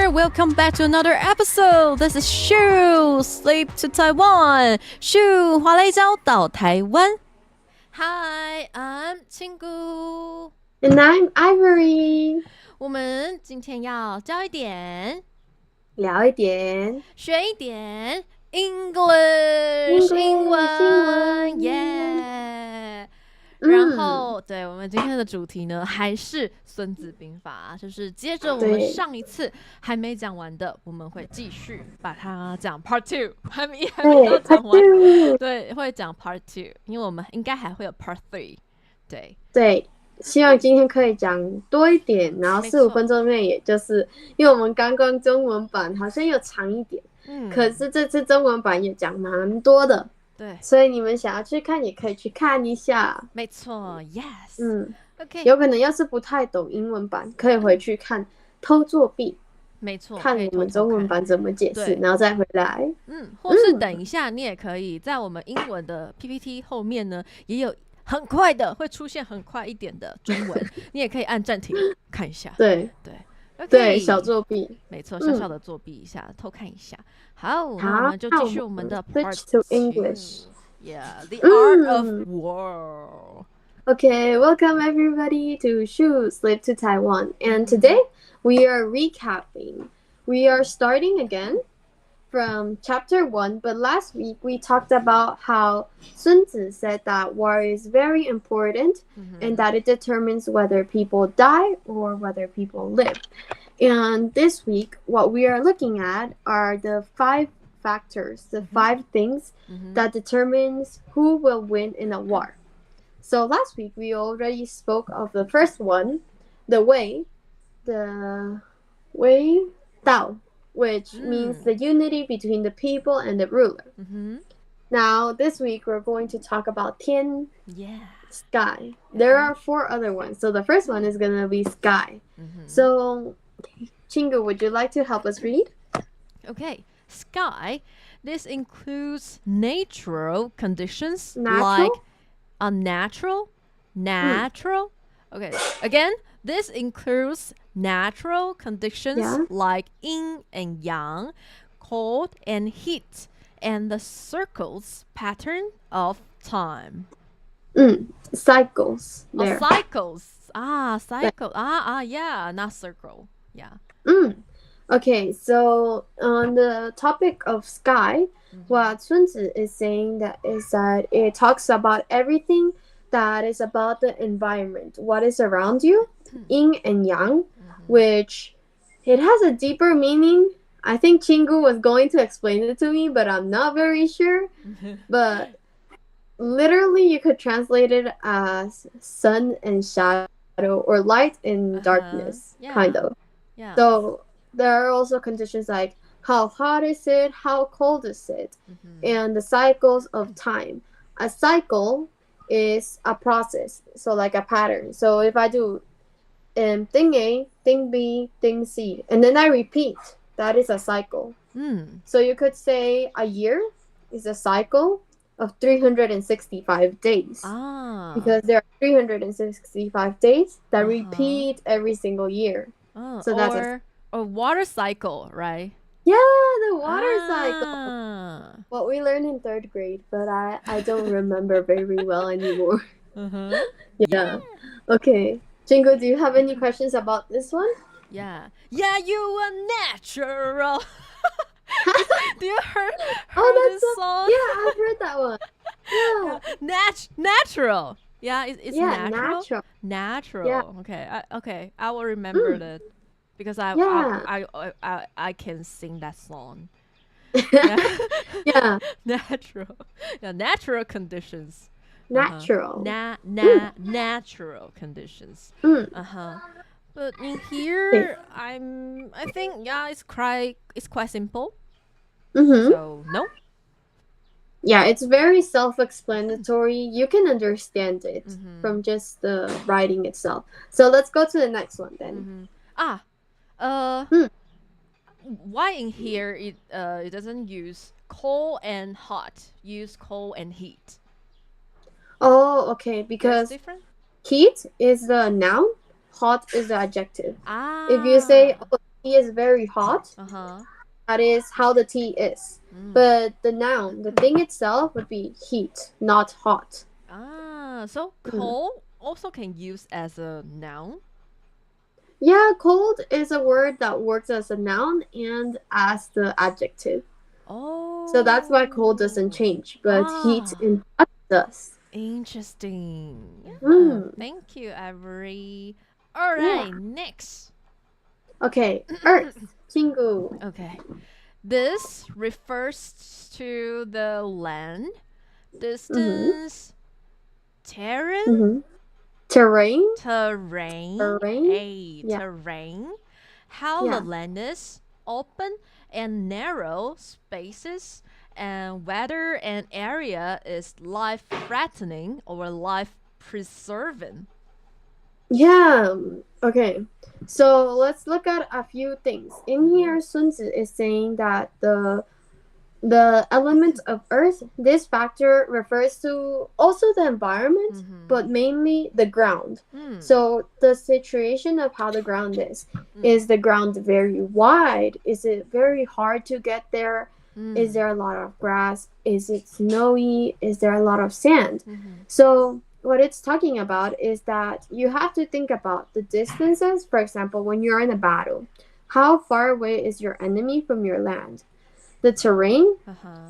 there. Welcome back to another episode. This is Shuu, Sleep to Taiwan. Shuu, 华雷交到台湾. Hi, I'm qinggu. And I'm Ivory. 我们今天要教一点，聊一点，学一点 English 英文，耶！然后，对，我们今天的主题呢，还是孙子兵法，就是接着我们上一次还没讲完的，我们会继续把它讲 Part 2，还没到讲完，对，会讲 Part 2，因为我们应该还会有 Part 3，对。希望今天可以讲多一点，然后4-5分钟内，也就是因为我们刚刚中文版好像又长一点，可是这次中文版也讲蛮多的，对，所以你们想要去看也可以去看一下。没错 ，Yes，OK， 有可能要是不太懂英文版，可以回去看偷作弊，没错，看我们中文版怎么解释，然后再回来，或是等一下你也可以在我们英文的 PPT 后面呢，也有。很快的会出现很快一点的中文，你也可以按暂停看一下。对，小作弊，没错，小小的作弊一下，偷看一下。好，那我们就继续我们的 Part 2 English. Yeah, the art of war. Okay, welcome everybody to Shuu, Sleep to Taiwan. And today we are recapping. We are starting again from chapter 1, but last week we talked about how SunZi said that war is very important and that it determines whether people die or whether people live. And this week, what we are looking at are the 5 factors, the 5 things that determines who will win in a war. So last week we already spoke of the first one, the wei dao, which means the unity between the people and the ruler. Now, this week, we're going to talk about Tian, sky. There are 4 other ones. So the first one is going to be sky. So, Qinggu, would you like to help us read? Okay. Sky. This includes natural conditions like unnatural. Okay. Again, this includes natural conditions like yin and yang, cold and heat, and the circles pattern of time. Cycles. Cycles. Cycle. Yeah, not circle. Yeah. Okay, so on the topic of sky, what SunZi is saying is that it talks about everything that is about the environment, what is around you, yin and yang, which it has a deeper meaning. I think Qinggu was going to explain it to me, but I'm not very sure. But literally, you could translate it as sun and shadow or light and darkness, kind of. Yeah. So there are also conditions like how hot is it, how cold is it, and the cycles of time. A cycle is a process, so like a pattern. So if I do thing A, thing B, thing C, and then I repeat, that is a cycle. So you could say a year is a cycle of 365 days. Because there are 365 days that repeat every single year. So that's a water cycle, right? Yeah, the water cycle. What we learned in 3rd grade, but I don't remember very well anymore. Yeah. Okay. Qinggu, do you have any questions about this one? Yeah, you are natural. Do you heard this song? Yeah, I've heard that one. Yeah. Natural. Yeah, it's natural. Natural. Yeah. Okay. I will remember that because I can sing that song. Yeah. Natural. Yeah, natural conditions. Natural. Natural conditions. But in here, I think it's quite simple. So no. Yeah, it's very self-explanatory. You can understand it from just the writing itself. So let's go to the next one then. Why in here it doesn't use cold and hot? Use cold and heat. Oh, okay. Because heat is the noun, hot is the adjective. If you say tea is very hot. That is how the tea is. But the noun, the thing itself, would be heat, not hot. So cold also can use as a noun? Yeah, cold is a word that works as a noun and as the adjective. So that's why cold doesn't change, but heat and hot does. Interesting. Yeah. Thank you, Avery. All right, next. Okay, earth, qinggu. Okay. This refers to the land, distance, terrain. Terrain. Terrain. How the land is open and narrow spaces, and whether an area is life-threatening or life-preserving. Yeah. Okay. So let's look at a few things. In here, SunZi is saying that the element of earth, this factor refers to also the environment, but mainly the ground. So the situation of how the ground is the ground very wide? Is it very hard to get there? Is there a lot of grass? Is it snowy? Is there a lot of sand? So what it's talking about is that you have to think about the distances. For example, when you're in a battle, how far away is your enemy from your land? The terrain.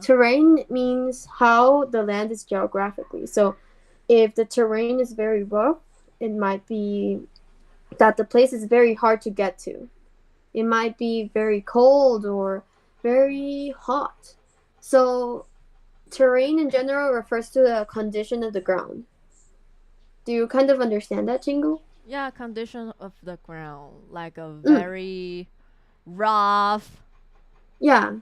Terrain means how the land is geographically. So if the terrain is very rough, it might be that the place is very hard to get to. It might be very cold or very hot. So terrain in general refers to the condition of the ground. Do you kind of understand that, qinggu? Yeah, condition of the ground, like a very rough. Yeah.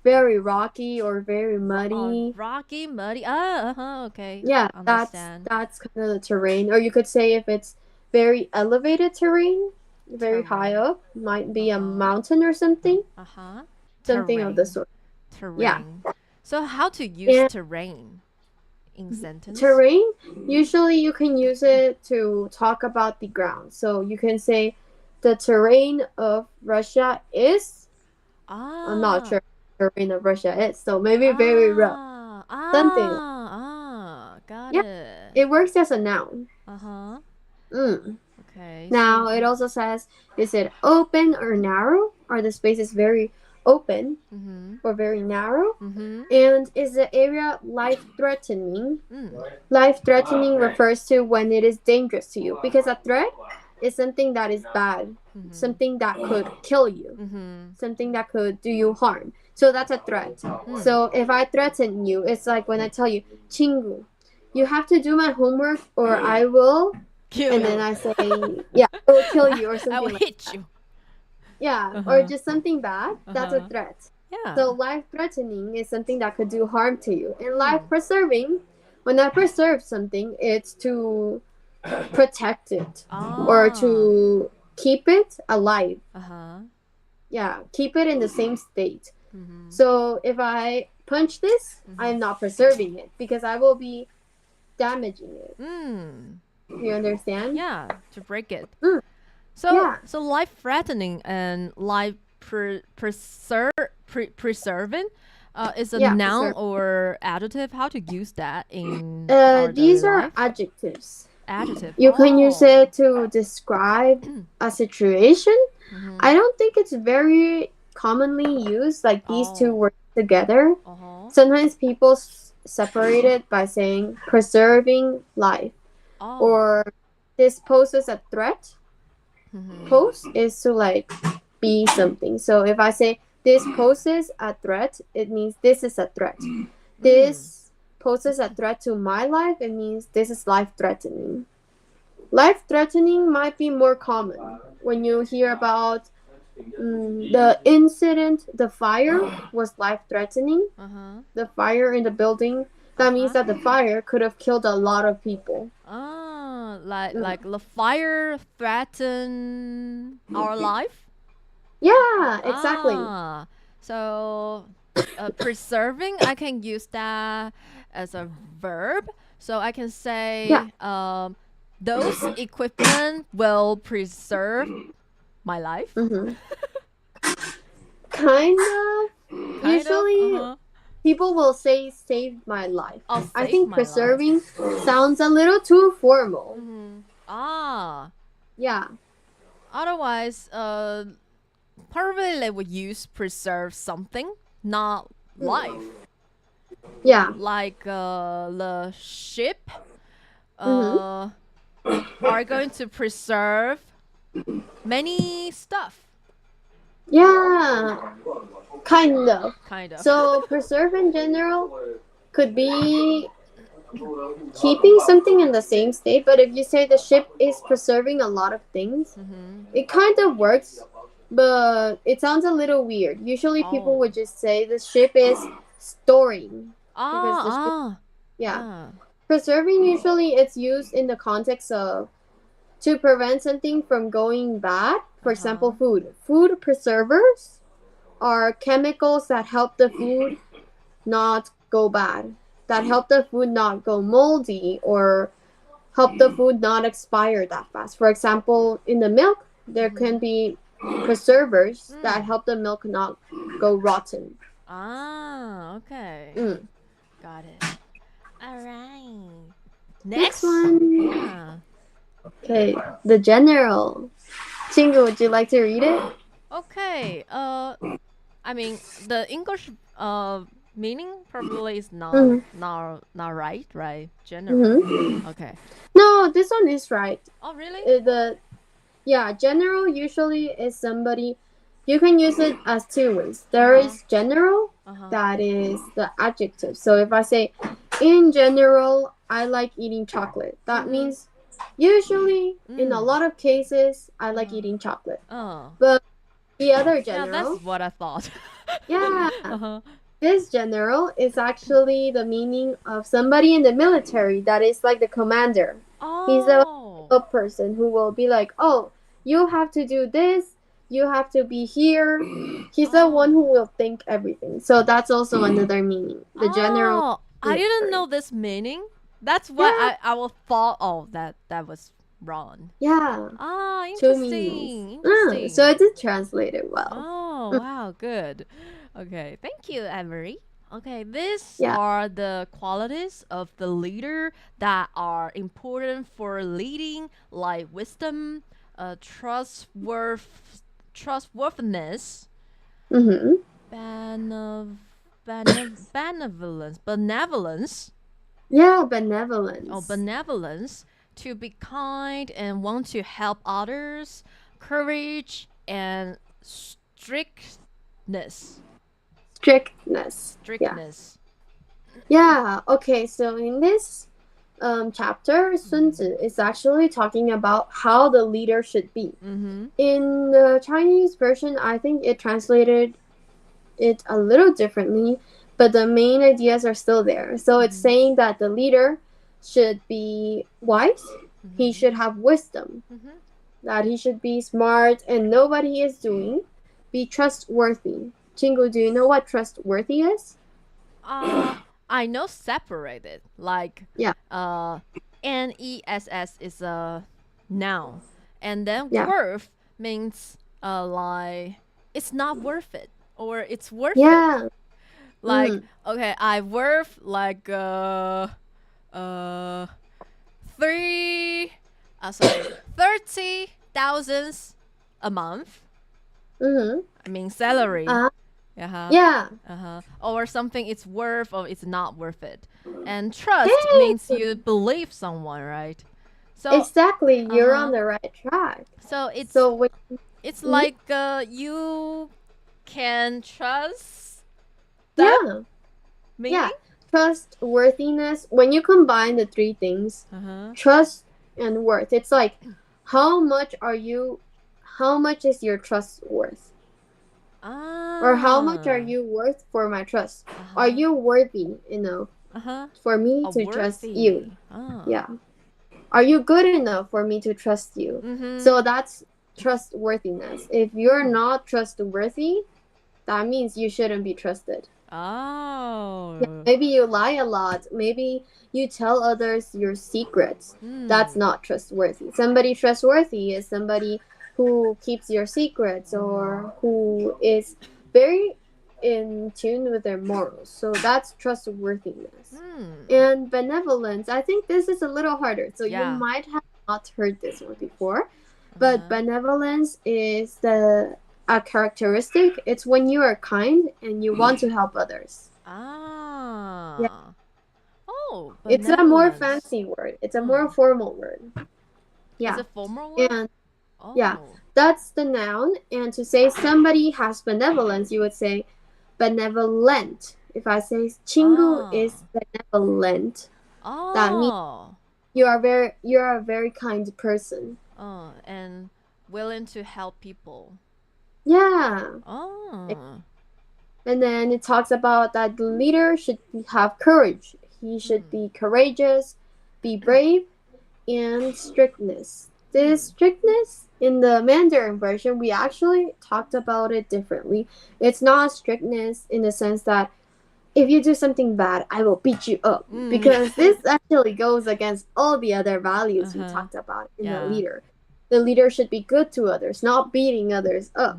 Very rocky or very muddy. Rocky, muddy. Okay. Yeah, that's kind of the terrain. Or you could say if it's very elevated terrain, very high up, might be a mountain or something. Something of the sort. Terrain. Yeah. So how to use terrain in sentence? Terrain, usually you can use it to talk about the ground. So you can say the terrain of Russia is. I'm not sure what the terrain of Russia is, so maybe very rough. Something. Got it. It works as a noun. Okay. Now it also says, is it open or narrow? Are the spaces very open or very narrow? And is the area life-threatening? Life-threatening refers to when it is dangerous to you, because a threat is something that is bad, something that could kill you, something that could do you harm. So that's a threat. So if I threaten you, it's like when I tell you, qinggu, you have to do my homework or I will kill and you. then I say, yeah, I will kill you or something. I will hit you. Yeah, or just something bad. That's a threat. Yeah. So life-threatening is something that could do harm to you. And life-preserving, when I preserve something, it's to protect it or to keep it alive. Yeah, keep it in the same state. So if I punch this, I'm not preserving it because I will be damaging it. You understand? Yeah, to break it. So life-threatening and preserving is a noun or adjective. How to use that in these are life? Adjectives. Adjective. You can use it to describe a situation. I don't think it's very commonly used, like these two words together. Sometimes people separate it by saying preserving life or this poses a threat. Pose is to like be something. So if I say this poses a threat, it means this is a threat. This poses a threat to my life, it means this is life-threatening. Life-threatening might be more common when you hear about the incident, the fire was life-threatening. The fire in the building, that means that the fire could have killed a lot of people. Like the fire threaten our life? Yeah, exactly. So preserving, I can use that as a verb. So I can say those equipment will preserve my life. kind of. Kind Usually, of? people will say saved my life. Oh, I saved think my preserving sounds a little too formal. Mm-hmm. Ah. Yeah. Otherwise, probably they would use preserve something, not life. Yeah. Like the ship Mm-hmm. are going to preserve many stuff. Yeah. Kind of. Kind of. So preserve in general could be keeping something in the same state, but if you say the ship is preserving a lot of things, it kind of works, but it sounds a little weird. Usually people would just say the ship is storing. Because the ship, yeah. Preserving usually it's used in the context of to prevent something from going bad. For example, food. Food preservers are chemicals that help the food not go bad, that help the food not go moldy or help the food not expire that fast. For example, in the milk, there can be preservers that help the milk not go rotten. Ah, okay. Got it. All right. Next one. Yeah. Okay, the general. Qinggu, would you like to read it? Okay. I mean, the English meaning probably is not right? General. Okay. No, this one is right. Oh, really? General usually is somebody. You can use it as two ways. There is general, that is the adjective. So if I say, in general, I like eating chocolate, that means usually, in a lot of cases, I like eating chocolate. But the other general. Yeah, that's what I thought. Yeah. This general is actually the meaning of somebody in the military that is like the commander. He's a person who will be like, oh, you have to do this, you have to be here. He's the one who will think everything. So that's also another meaning. The general. I didn't know this meaning. That's why I will thought, that was wrong. Yeah. Interesting. So it did translate it well. Oh, wow, good. Okay, thank you, Emery. Okay, these are the qualities of the leader that are important for leading, like wisdom, trustworthiness, benevolence. Yeah, benevolence. Oh, benevolence. To be kind and want to help others, courage and strictness. Yeah. Okay, so in this chapter, Sunzi is actually talking about how the leader should be. In the Chinese version, I think it translated it a little differently, but the main ideas are still there. So it's saying that the leader should be wise, he should have wisdom, that he should be smart and know what he is doing, be trustworthy. Qinggu, do you know what trustworthy is? I know separated, like NESS is a noun, and then worth means like it's not worth it or it's worth it. Like okay, I worth like 30,000 a month. I mean salary. Or something it's worth or it's not worth it. And trust means you believe someone, right? So exactly, you're on the right track. So it's it's like you can trust them. Yeah. Trustworthiness, when you combine the three things, trust and worth, it's like how much is your trust worth? Or how much are you worth for my trust? Are you worthy enough for me to trust you? Yeah. Are you good enough for me to trust you? So that's trustworthiness. If you're not trustworthy, that means you shouldn't be trusted. Maybe you lie a lot. Maybe you tell others your secrets. That's not trustworthy. Somebody trustworthy is somebody who keeps your secrets or who is very in tune with their morals. So that's trustworthiness. And benevolence, I think this is a little harder. So you might have not heard this one before. But benevolence is a characteristic. It's when you are kind and you want to help others. Yeah. Oh, it's a more fancy word. It's a more formal word. Yeah. Is it formal word? And yeah, that's the noun. And to say somebody has benevolence, you would say benevolent. If I say qinggu is benevolent, that means you are a very kind person. And willing to help people. Yeah. And then it talks about that the leader should have courage. He should be courageous, be brave, and strictness. This strictness, in the Mandarin version, we actually talked about it differently. It's not strictness in the sense that if you do something bad, I will beat you up. Because this actually goes against all the other values we talked about in the leader. The leader should be good to others, not beating others up.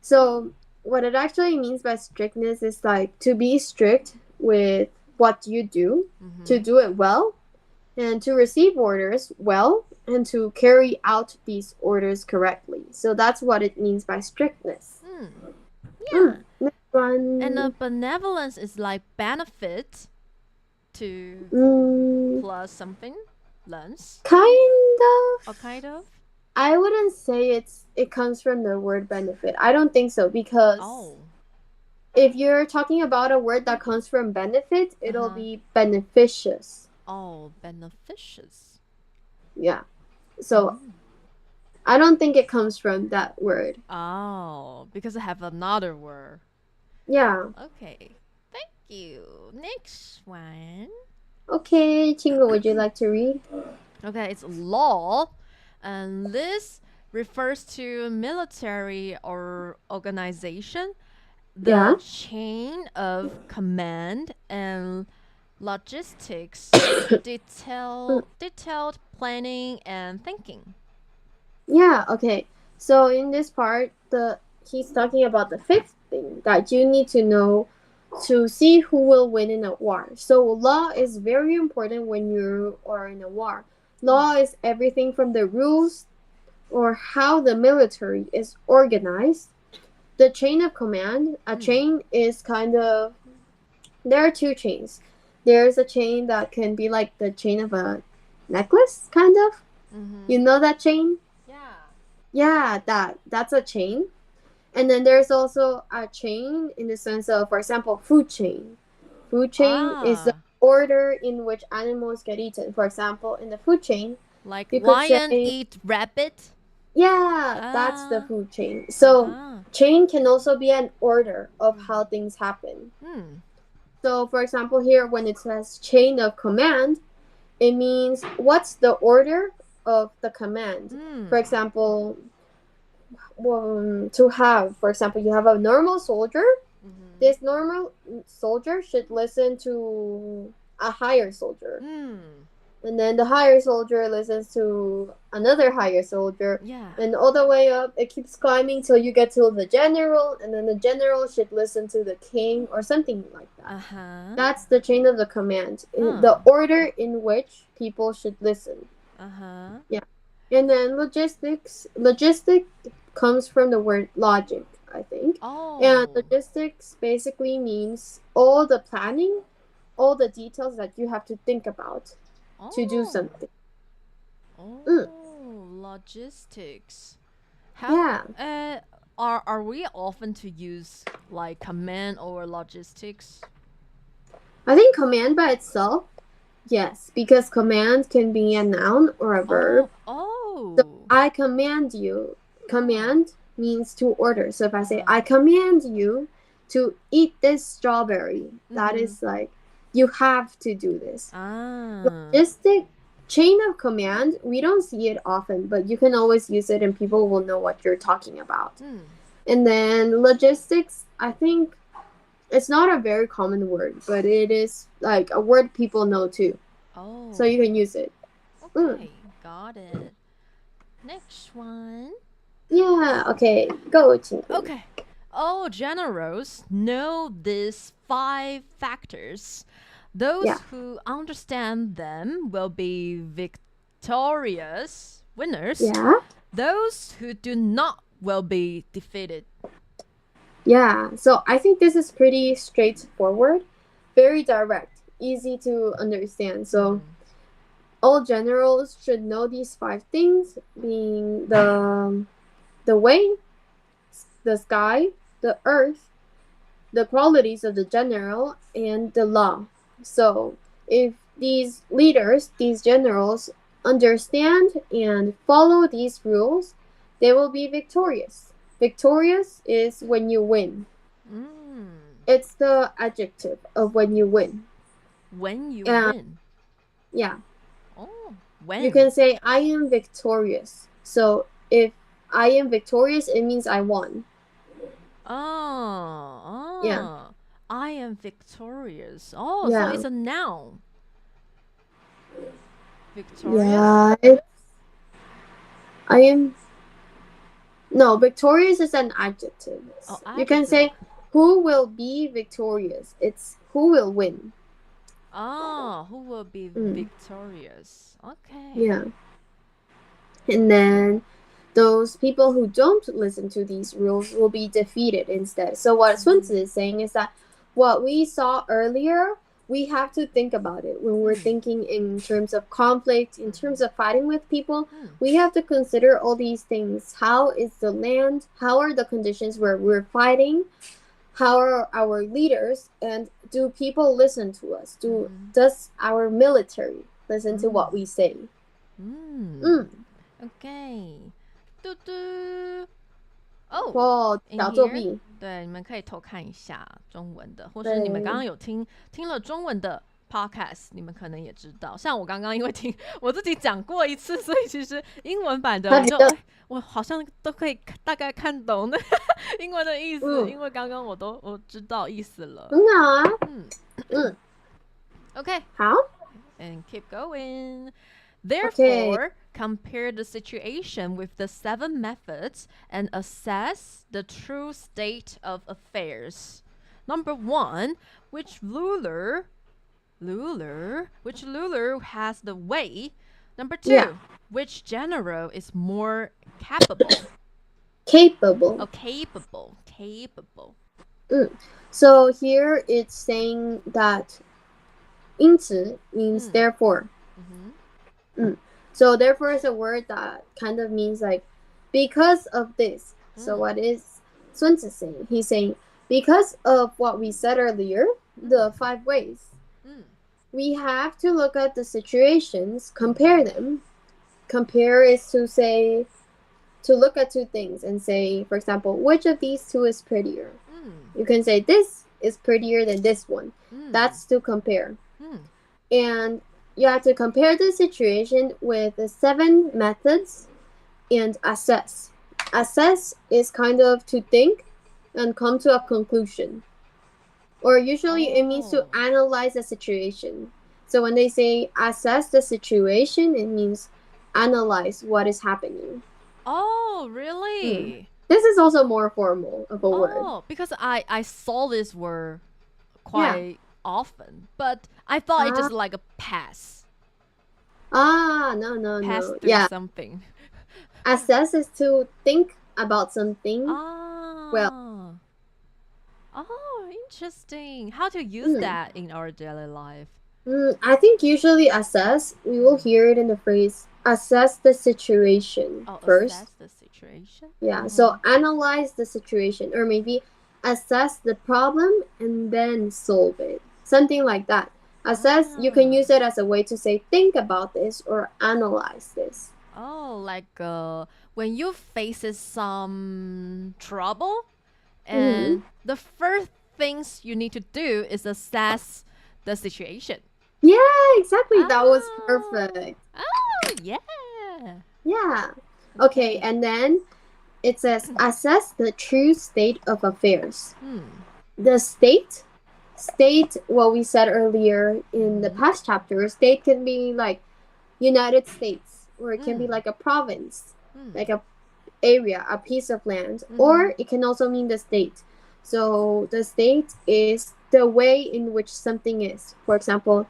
So what it actually means by strictness is like to be strict with what you do, to do it well, and to receive orders well, and to carry out these orders correctly. So that's what it means by strictness. Next one. And benevolence is like benefit to plus something, lens. Kind of. Or kind of? I wouldn't say it comes from the word benefit. I don't think so, because if you're talking about a word that comes from benefit, it'll be beneficious. Oh, beneficious. Yeah. So I don't think it comes from that word. Oh, because I have another word. Yeah. Okay. Thank you. Next one. Okay, qinggu, would you like to read? Okay, it's law. And this refers to military or organization, the chain of command and logistics, detailed planning and thinking. Yeah, okay. So in this part, he's talking about the fifth thing that you need to know to see who will win in a war. So law is very important when you are in a war. Law is everything from the rules or how the military is organized. The chain of command, a chain is kind of, there are two chains. There's a chain that can be like the chain of a necklace, kind of. You know that chain? Yeah, that's a chain. And then there's also a chain in the sense of, for example, food chain. Food chain is the order in which animals get eaten. For example, in the food chain, like lion eat rabbit. Yeah, that's the food chain. So chain can also be an order of how things happen. So for example, here when it says chain of command, it means what's the order of the command. For example, to have, for example, you have a normal soldier. This normal soldier should listen to a higher soldier. And then the higher soldier listens to another higher soldier. And all the way up, it keeps climbing till you get to the general. And then the general should listen to the king or something like that. That's the chain of the command. The order in which people should listen. Yeah. And then logistic comes from the word logic, I think. And logistics basically means all the planning, all the details that you have to think about to do something. Logistics. How, are we often to use like command or logistics? I think command by itself, yes, because command can be a noun or a verb. So I command you. Command means to order. So if I say, I command you to eat this strawberry, that is like, you have to do this. Logistic chain of command, we don't see it often, but you can always use it and people will know what you're talking about. And then logistics, I think it's not a very common word, but it is like a word people know too. So you can use it. Okay, got it. Next one. Yeah, okay, go. Okay. all generals know these 5 factors. Those who understand them will be victorious winners. Yeah. Those who do not will be defeated. Yeah, so I think this is pretty straightforward, very direct, easy to understand. So all generals should know these 5 things, being the way, the sky, the earth, the qualities of the general, and the law. So if these leaders, these generals, understand and follow these rules, they will be victorious. Victorious is when you win. It's the adjective of when you win. When you win? Yeah. Oh, when? You can say, I am victorious. So if I am victorious, it means I won. Yeah. I am victorious. So it's a noun. Victorious? Yeah. No, victorious is an adjective. You can say, who will be victorious? It's who will win. Who will be victorious? Okay. Yeah. And then those people who don't listen to these rules will be defeated instead. So what Sunzi is saying is that what we saw earlier, we have to think about it when we're thinking in terms of conflict, in terms of fighting with people. We have to consider all these things. How is the land? How are the conditions where we're fighting? How are our leaders? And do people listen to us? Does our military listen to what we say? Okay. 嘟嘟 小作弊。对，你们可以偷看一下中文的，或是你们刚刚有听了中文的 podcast， 你们可能也知道。像我刚刚因为听我自己讲过一次，所以其实英文版的我好像都可以大概看懂的英文的意思，因为刚刚我知道意思了。很好啊。OK， 好。And keep going. Therefore, compare the situation with the 7 methods and assess the true state of affairs. Number 1, which ruler has the way? Number 2, which general is more capable? Capable. Capable. So here it's saying that 因此 means therefore. So therefore is a word that kind of means like because of this. So what is Sunzi saying? He's saying because of what we said earlier, the 5 ways. We have to look at the situations, compare them. Compare is to say, to look at 2 things and say, for example, which of these 2 is prettier? You can say this is prettier than this one. That's to compare. And you have to compare the situation with the 7 methods and assess. Assess is kind of to think and come to a conclusion. Or usually it means to analyze a situation. So when they say assess the situation, it means analyze what is happening. Oh, really? This is also more formal of a word. Oh, because I saw this word quite often, but I thought it just like a pass. No. Pass through something. Assess is to think about something. Well. Oh, interesting. How to use that in our daily life? I think usually assess, we will hear it in the phrase, assess the situation first. Assess the situation? Yeah, so analyze the situation, or maybe assess the problem and then solve it. Something like that. Assess, you can use it as a way to say, think about this or analyze this. Oh, like when you face some trouble, and the first things you need to do is assess the situation. Yeah, exactly. That was perfect. Oh, yeah. Yeah. Okay, and then it says assess the true state of affairs. The state, what we said earlier in the past chapter, state can be like United States, or it can be like a province, like a area, a piece of land, or it can also mean the state. So the state is the way in which something is. For example,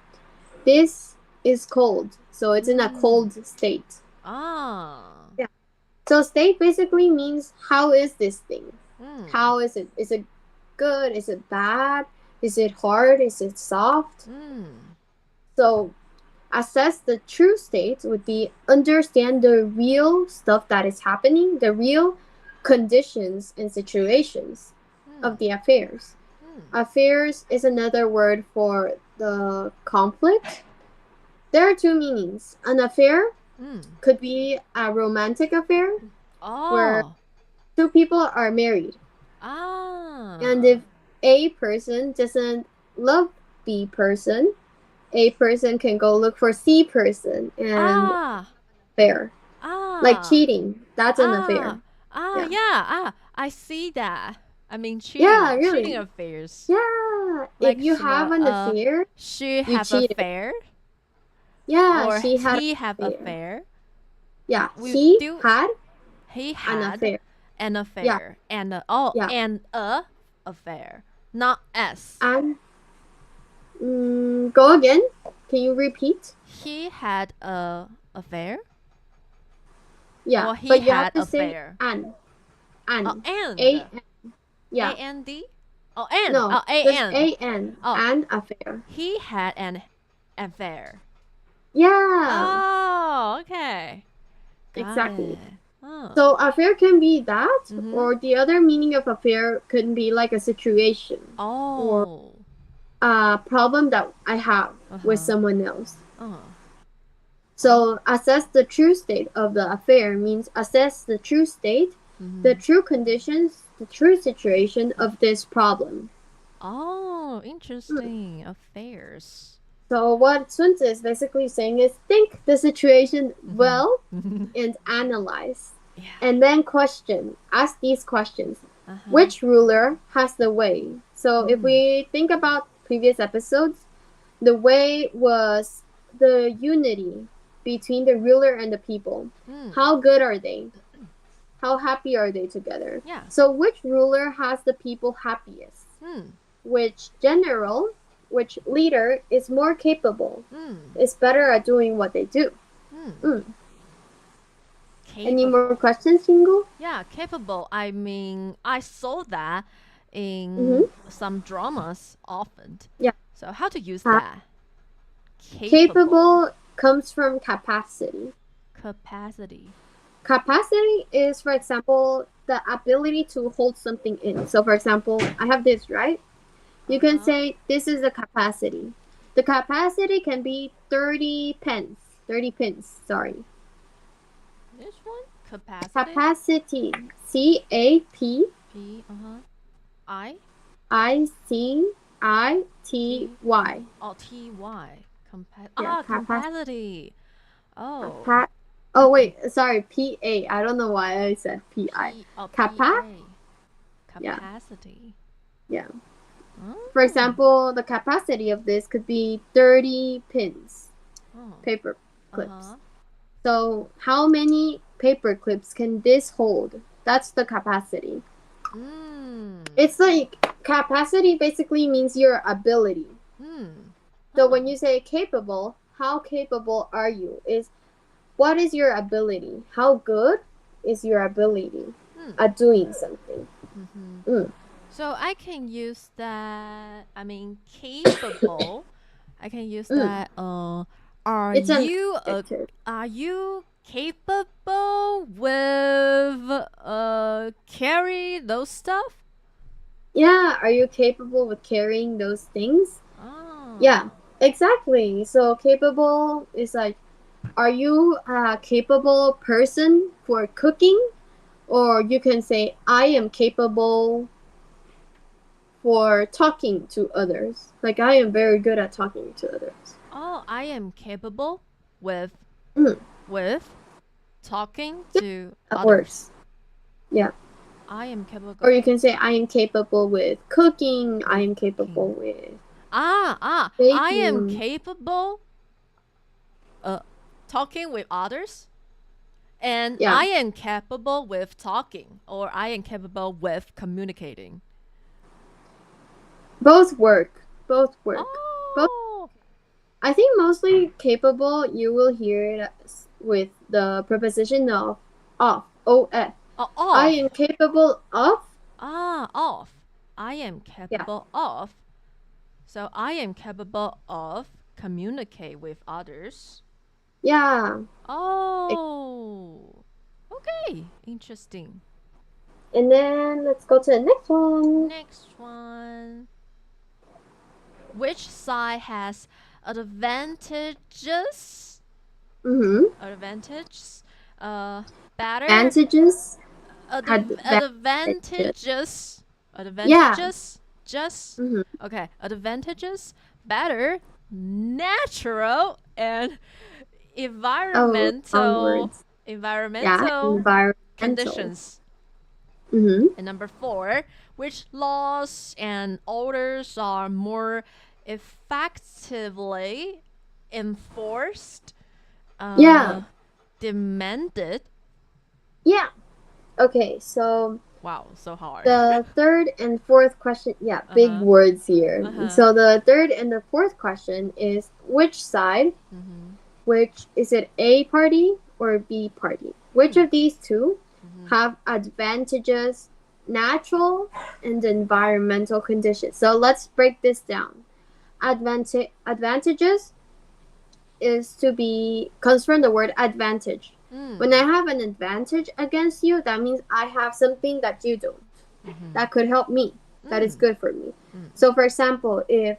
this is cold, so it's in a cold state. Yeah. So state basically means how is this thing? How is it? Is it good? Is it bad? Is it hard? Is it soft? So assess the true state would be understand the real stuff that is happening, the real conditions and situations of the affairs. Affairs is another word for the conflict. There are two meanings. An affair could be a romantic affair where two people are married. And if A person doesn't love B person, A person can go look for C person and affair. Like cheating. That's an affair. I see that. I mean, cheating. Yeah, really. Cheating affairs. Yeah. Like if you have an affair, she have an affair. Yeah, or she had he have an affair. Yeah, he had an affair. An affair. Yeah. And and a affair, not S. And go again. Can you repeat? He had a affair. Yeah, or he but you had have to affair. Say an. Oh, and. A-N. Yeah. A-N-D? Oh, and. No, oh, A-N. A-N. An affair. He had an affair. Yeah. Oh, okay. Exactly. So affair can be that, or the other meaning of affair could be like a situation or a problem that I have with someone else. So assess the true state of the affair means assess the true state, the true conditions, the true situation of this problem. Oh, interesting. Affairs. So what Sunzi is basically saying is think the situation well and analyze. Yeah. And then question. Ask these questions. Which ruler has the way? So if we think about previous episodes, the way was the unity between the ruler and the people. How good are they? How happy are they together? Yeah. So which ruler has the people happiest? Which general, which leader is more capable, is better at doing what they do? Any more questions, qinggu? Yeah, capable. I mean, I saw that in some dramas often. Yeah. So how to use that? Capable comes from capacity. Capacity is, for example, the ability to hold something in. So, for example, I have this, right? You can say this is the capacity. The capacity can be 30 pins. 30 pins, sorry. This one? Capacity? Capacity. C-A-P. I? I-C-I-T-Y. Oh, T-Y. Capacity. Oh. Oh, wait. Sorry. P-A. I don't know why I said P-I. Capacity. Yeah. For example, the capacity of this could be 30 pins. Paper clips. So how many paper clips can this hold? That's the capacity. It's like capacity basically means your ability. So when you say capable, how capable are you? What is your ability? How good is your ability at doing something? So I can use that. I mean, capable. I can use that. Are you capable with carry those stuff? Yeah. Are you capable with carrying those things? Yeah. Exactly. So capable is like, are you a capable person for cooking? Or you can say, I am capable for talking to others. Like, I am very good at talking to others. Oh, I am capable with talking to others. Yeah. I am capable. Or you can say, I am capable with cooking. I am capable with baking. I am capable talking with others. And I am capable with talking, or I am capable with communicating. Both work. Both. Oh. I think mostly capable, you will hear it with the preposition of. Of. I Off. am capable of. Off. I am capable of. So I am capable of communicate with others. Yeah. Oh. Okay. Interesting. And then let's go to the next one. Next one. Which side has advantages? Advantages. Better. Advantages. Advantages. Yeah. Just. Okay. Advantages. Better. Natural and environmental. Environmental conditions. And number 4, which laws and orders are more effectively enforced, demanded? Yeah. Okay, so wow, so hard. The third and fourth question, big words here. So the third and the fourth question is which side, which is it A party or B party? Which of these two have advantages, natural and environmental conditions? So let's break this down. Advantages comes from the word advantage. When I have an advantage against you, that means I have something that you don't. That could help me. That is good for me. So for example, if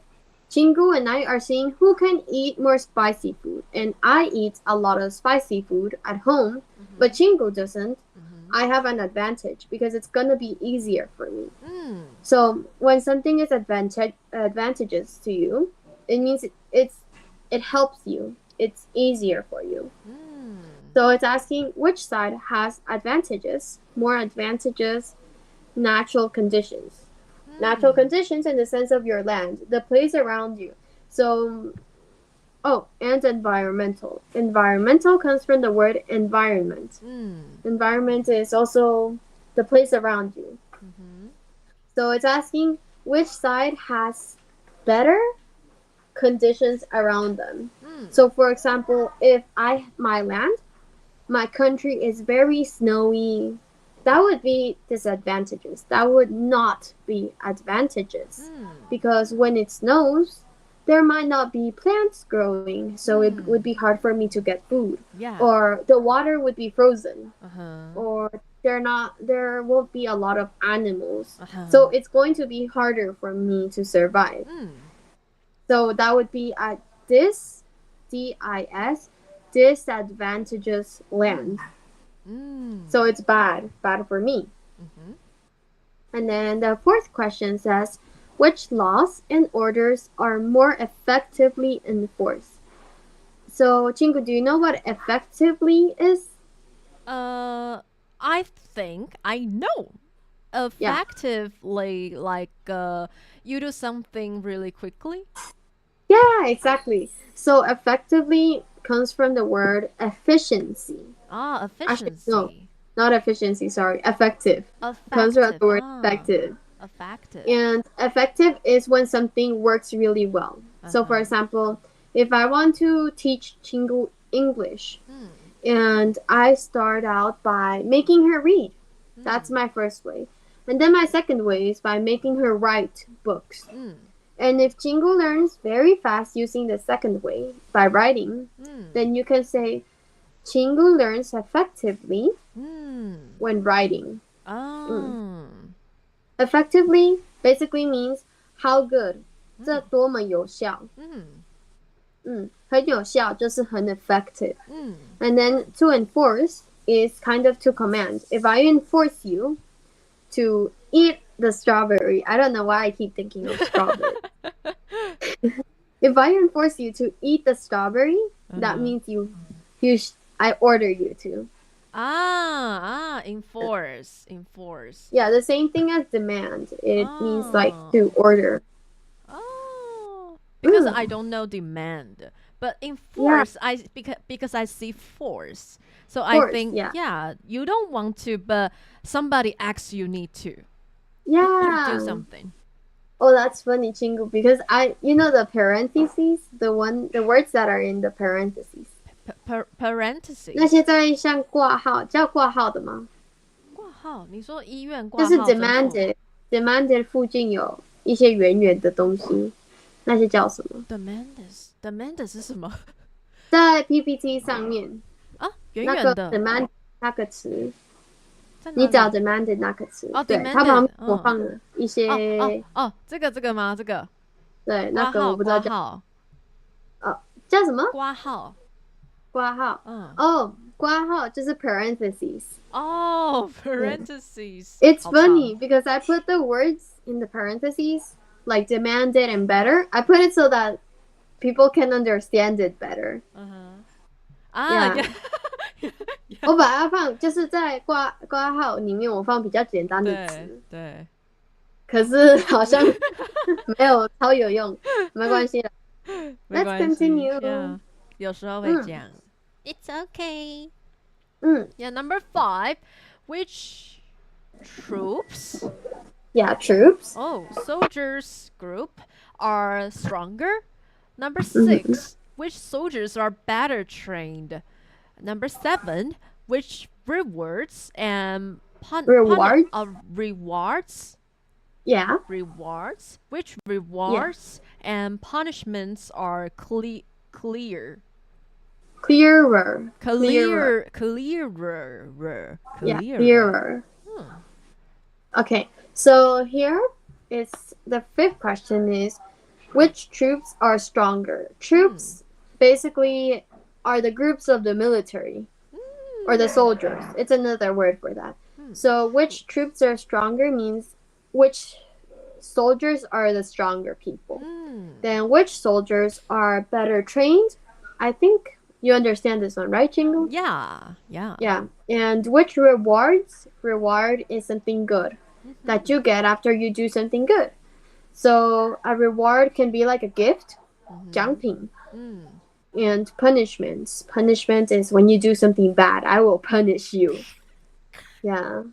Qinggu and I are seeing who can eat more spicy food, and I eat a lot of spicy food at home, but Qinggu doesn't, I have an advantage because it's gonna be easier for me. So when something is advantageous to you, it means it helps you. It's easier for you. So it's asking which side has advantages, more advantages, natural conditions. Natural conditions in the sense of your land, the place around you. So, and environmental. Environmental comes from the word environment. Environment is also the place around you. So it's asking which side has better conditions around them. So for example, if my country is very snowy, that would be disadvantages. That would not be advantages. Because when it snows, there might not be plants growing, so it would be hard for me to get food. Or the water would be frozen. Or there won't be a lot of animals. So it's going to be harder for me to survive. So that would be at disadvantageous land. So it's bad for me. And then the fourth question says, which laws and orders are more effectively enforced? So Qinggu, do you know what effectively is? I think I know. Effectively, like you do something really quickly. Yeah, exactly. So effectively comes from the word efficiency. Efficiency. Actually, no, not efficiency, sorry. Effective. Comes from the word effective. Effective. And effective is when something works really well. So for example, if I want to teach Qinggu English, and I start out by making her read. That's my first way. And then my second way is by making her write books. And if Qinggu learns very fast using the second way, by writing, then you can say Qinggu learns effectively when writing. Effectively basically means how good. 这多么有效。很有效就是很 effective. And then to enforce is kind of to command. If I enforce you to eat the strawberry, I don't know why I keep thinking of strawberry. If I enforce you to eat the strawberry, that means I order you to. Enforce. Yeah, the same thing as demand. It means like to order. Because I don't know demand, but enforce because I see force. So I think you don't want to, but somebody asks you need to. Yeah. Do something. Oh, that's funny, Chingu, because you know the parentheses, the words that are in the parentheses. parentheses 那些在像挂号叫挂号的吗？挂号，你说医院就是 挂号诊所 demanded 附近有一些圆圆的东西，那些叫什么？ demanded 是什么在 PPT 上面啊？圆那个圆的 demand 那个词，在哪里你找 demanded 那个词，哦对， demanded，它旁边我放了一些，这个吗？这个对，那挂号个我不知道叫什么？挂号挂号，挂号就是 parentheses。parentheses It's funny because I put the words in the parentheses, like demanded and better. I put it so that people can understand it better. Yeah. 我把它放就是在挂号里面，我放比较简单的词，对，可是好像没有超有用，没关系的。没 Let's 关系 continue. Yeah， 有时候会这样。It's okay. Yeah, number 5. Which troops? Yeah, troops. Soldiers group are stronger. Number 6. Which soldiers are better trained? Number 7. Which rewards and rewards? Yeah. Rewards. Which rewards and punishments are clearer? Clearer. Yeah, clearer. Okay, so here is the 5th question is, which troops are stronger? Troops basically are the groups of the military or the soldiers. It's another word for that. So which troops are stronger means which soldiers are the stronger people. Then which soldiers are better trained? I think you understand this one, right, Qinggu? Yeah. And which reward is something good that you get after you do something good. So a reward can be like a gift, jumping. And punishment is when you do something bad. I will punish you. Yeah.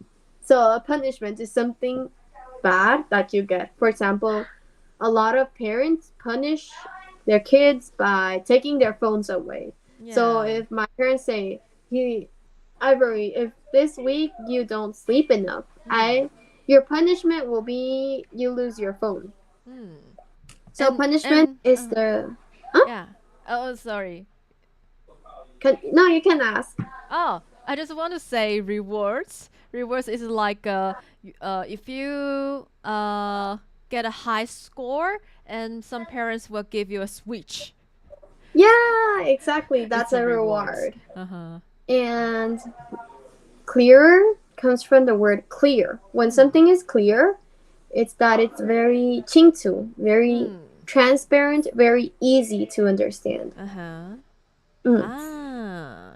So a punishment is something bad that you get. For example, a lot of parents punish their kids by taking their phones away. So if my parents say, Ivory, if this week you don't sleep enough, your punishment will be you lose your phone. So punishment is the... Yeah. Oh, sorry. No, you can ask. I just want to say rewards. Rewards is like if you get a high score, and some parents will give you a Switch. Yeah, exactly. That's a reward. Uh-huh. And clearer comes from the word clear. When something is clear, it's that it's very qinggu, very transparent, very easy to understand.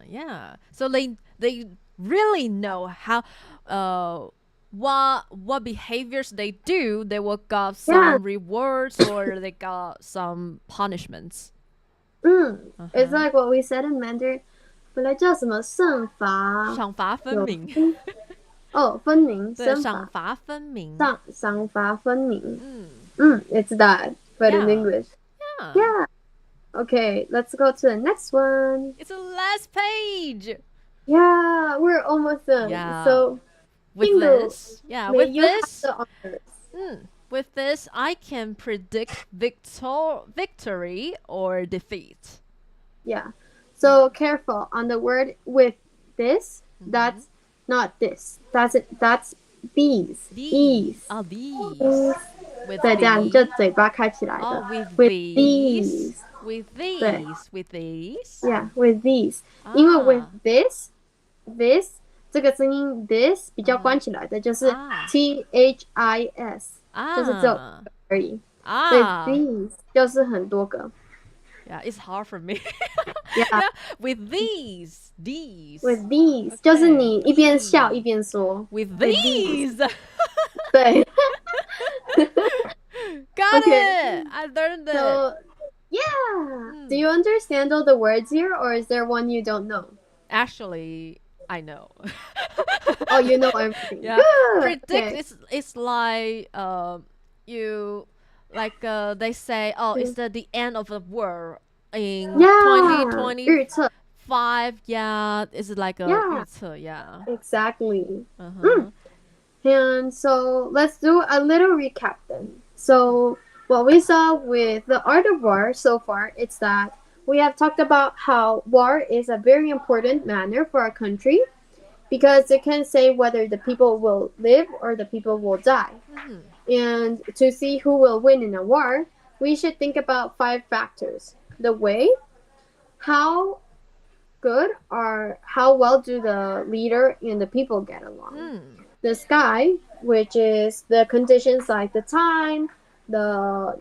Yeah. So they really know how what behaviors they do. They will got some rewards or they got some punishments. It's like what we said in Mandarin. 本来叫什么赏罚分明分明对赏罚分明 It's that, but in English. Yeah. Okay, let's go to the next one. It's the last page. Yeah, we're almost done. So with this, I can predict victory or defeat. Yeah. So careful on the word with this. That's not this. That's these. These. With 对，这样就嘴巴开起来的。with these. With these. Yeah, with these. 因为 with this 这个声音 this 比较关起来的，就是 this，就是只有而已。With these 就是很多个。Yeah, it's hard for me. Yeah. With these. With these 就是你一边笑一边说。With these. 对。Got it. I learned it. So, yeah. Do you understand all the words here, or is there one you don't know? Actually, I know. Oh, you know everything. Yeah. Good. Predict is like you they say, oh, it's the end of the world in Yeah, 2025. Yeah, it's like a 预测, yeah. Exactly. Uh-huh. And so let's do a little recap then. So what we saw with the art of war so far is that we have talked about how war is a very important manner for our country because it can say whether the people will live or the people will die. And to see who will win in a war, we should think about 5 factors. The way, how good or how well do the leader and the people get along. The sky, which is the conditions like the time, the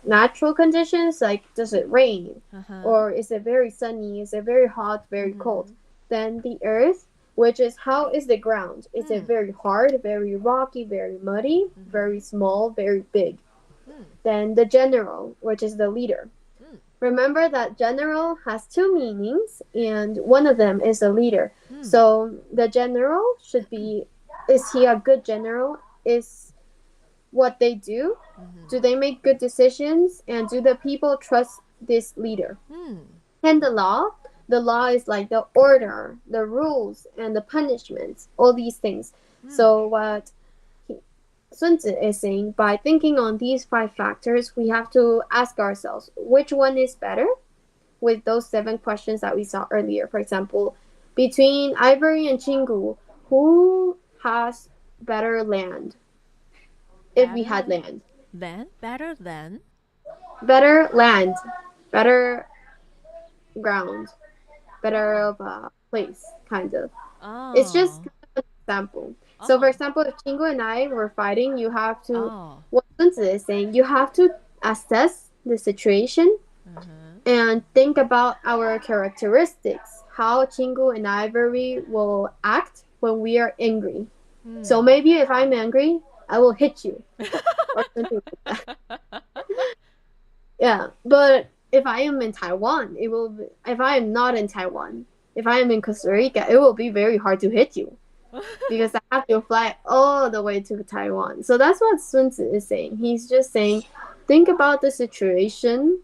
natural conditions, like does it rain, or is it very sunny, is it very hot, very cold. Then the earth, which is how is the ground, is it very hard, very rocky, very muddy, very small, very big. Then the general, which is the leader. Remember that general has 2 meanings, and one of them is a leader. So the general should be, is he a good general? Is what they do? Do they make good decisions? And do the people trust this leader? And the law is like the order, the rules, and the punishments, all these things. So what Sunzi is saying, by thinking on these 5 factors, we have to ask ourselves, which one is better? With those 7 questions that we saw earlier. For example, between Ivory and Qinggu, who has better land? If we had land. Better than? Better land. Better ground. Better of a place, kind of. Oh. It's just an example. So, for example, if Qinggu and I were fighting, you have to, what Sunzi is saying, you have to assess the situation and think about our characteristics, how Qinggu and Ivory will act when we are angry. So maybe if I'm angry, I will hit you or something like that. Yeah, but if I am in Taiwan, it will be, if I am not in Taiwan, if I am in Costa Rica, it will be very hard to hit you. Because I have to fly all the way to Taiwan. So that's what Sunzi is saying. He's just saying, think about the situation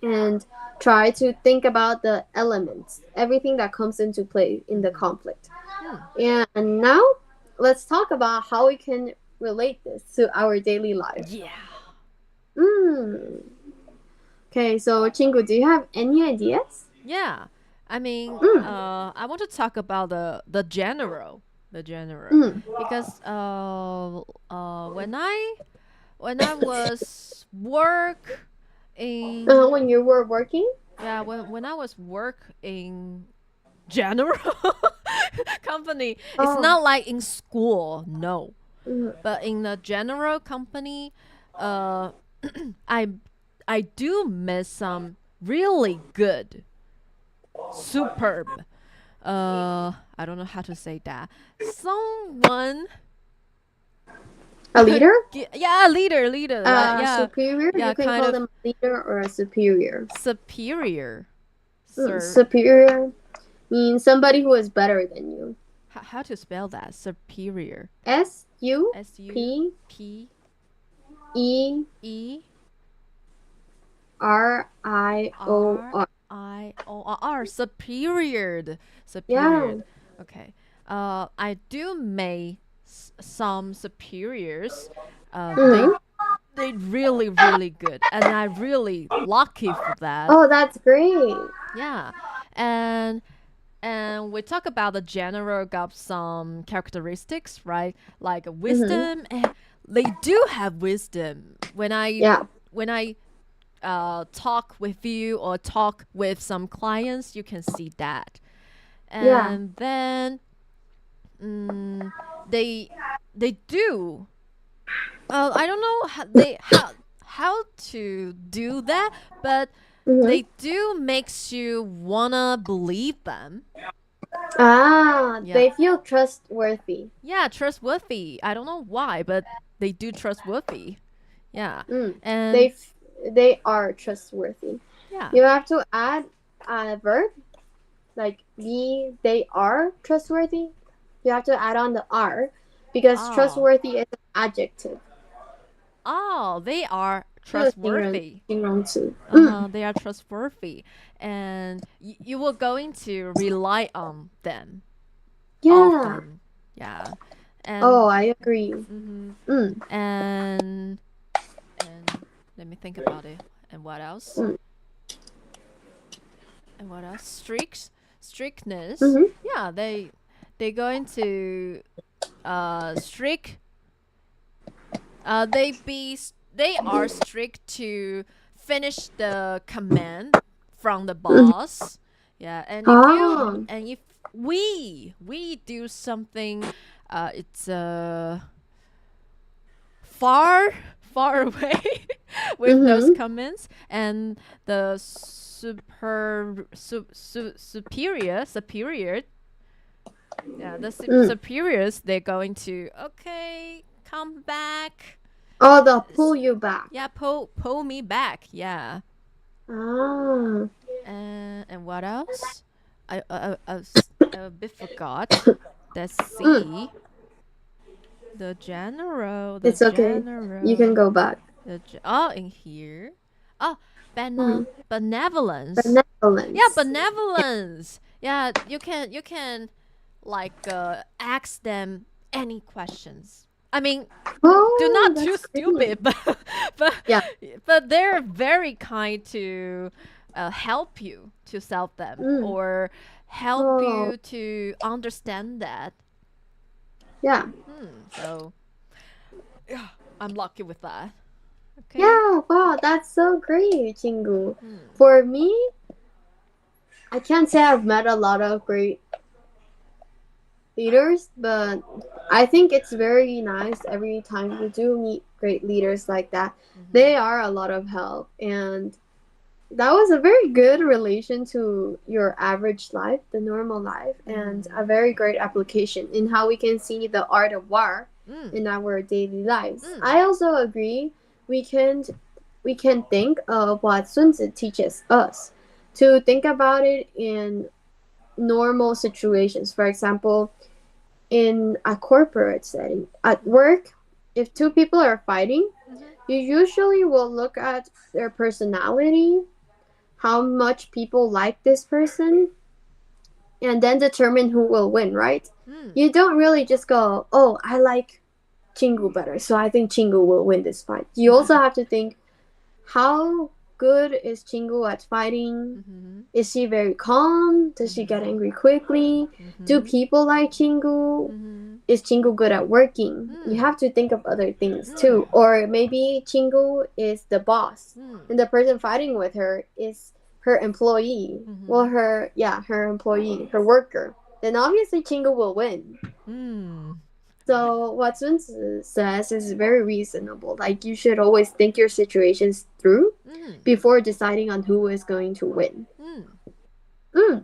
and try to think about the elements, everything that comes into play in the conflict. And now, let's talk about how we can relate this to our daily life. Yeah. Okay, so Qinggu, do you have any ideas? Yeah. I mean, I want to talk about the general, because when I was work in when you were working, when I was work in general company, it's not like in school, no, but in the general company, I do miss some really good. Superb. I don't know how to say that. Someone. A leader? Yeah, leader. Superior? Yeah, you can call them a leader or a superior. Superior. Superior means somebody who is better than you. How to spell that? Superior. SUPERIOR. Superior. Yeah. Okay. I do make some superiors. They really good, and I'm really lucky for that. Oh, that's great. Yeah, and we talk about the general got some characteristics, right? Like wisdom, and they do have wisdom. When I talk with you or talk with some clients, you can see that. And then they do. I don't know how to do that, but they do makes you wanna believe them. They feel trustworthy. Yeah, trustworthy. I don't know why, but they do trustworthy. Yeah, and they are trustworthy. Yeah, you have to add a verb, like they are trustworthy. You have to add on the are, because trustworthy is an adjective. Oh, they are trustworthy. 形容词。They are trustworthy, and you were going to rely on them Yeah. often. Yeah. And, I agree. And let me think about it. And what else? And what else? Strictness. Yeah, they're going to strict. They are strict to finish the command from the boss. Yeah, and if we do something, it's far away with those comments, and the superior, yeah, the superiors, they're going to, okay, come back. Oh, they'll pull you back. Yeah, pull me back. Yeah. And what else? I a bit forgot. Let's see. The general. It's okay. You can go back. In here. Oh, benevolence. Benevolence. Yeah, benevolence. Yeah, you can like ask them any questions. I mean, do not too stupid, but they're very kind to help you to solve them or help you to understand that. Yeah. So, yeah, I'm lucky with that. Okay. Yeah, wow, that's so great, qinggu. For me, I can't say I've met a lot of great leaders, but I think it's very nice every time you do meet great leaders like that. They are a lot of help, and that was a very good relation to your average life, the normal life, and a very great application in how we can see the art of war in our daily lives. I also agree we can think of what Sunzi teaches us, to think about it in normal situations. For example, in a corporate setting, at work, if two people are fighting, you usually will look at their personality, how much people like this person, and then determine who will win, right? You don't really just go, oh, I like qinggu better, so I think qinggu will win this fight. You also have to think, how good is qinggu at fighting? Is she very calm? Does she get angry quickly? Do people like qinggu? Is qinggu good at working? You have to think of other things too. Or maybe qinggu is the boss, and the person fighting with her is her employee. Well, her employee, her worker. Then obviously qinggu will win. So what Sunzi says is very reasonable. Like, you should always think your situations through before deciding on who is going to win. Yeah.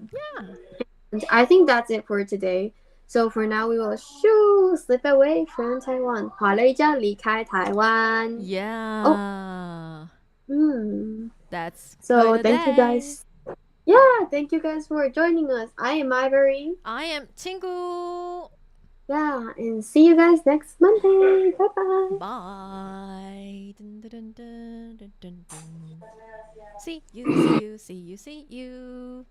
And I think that's it for today. So for now, we will slip away from Taiwan. 滑了一跤离开台湾. Yeah. That's so. Thank you guys. Yeah, thank you guys for joining us. I am Ivory. I am qinggu. Yeah, and see you guys next Monday. Bye-bye. Bye. Dun, dun, dun, dun, dun, dun. See you. See you.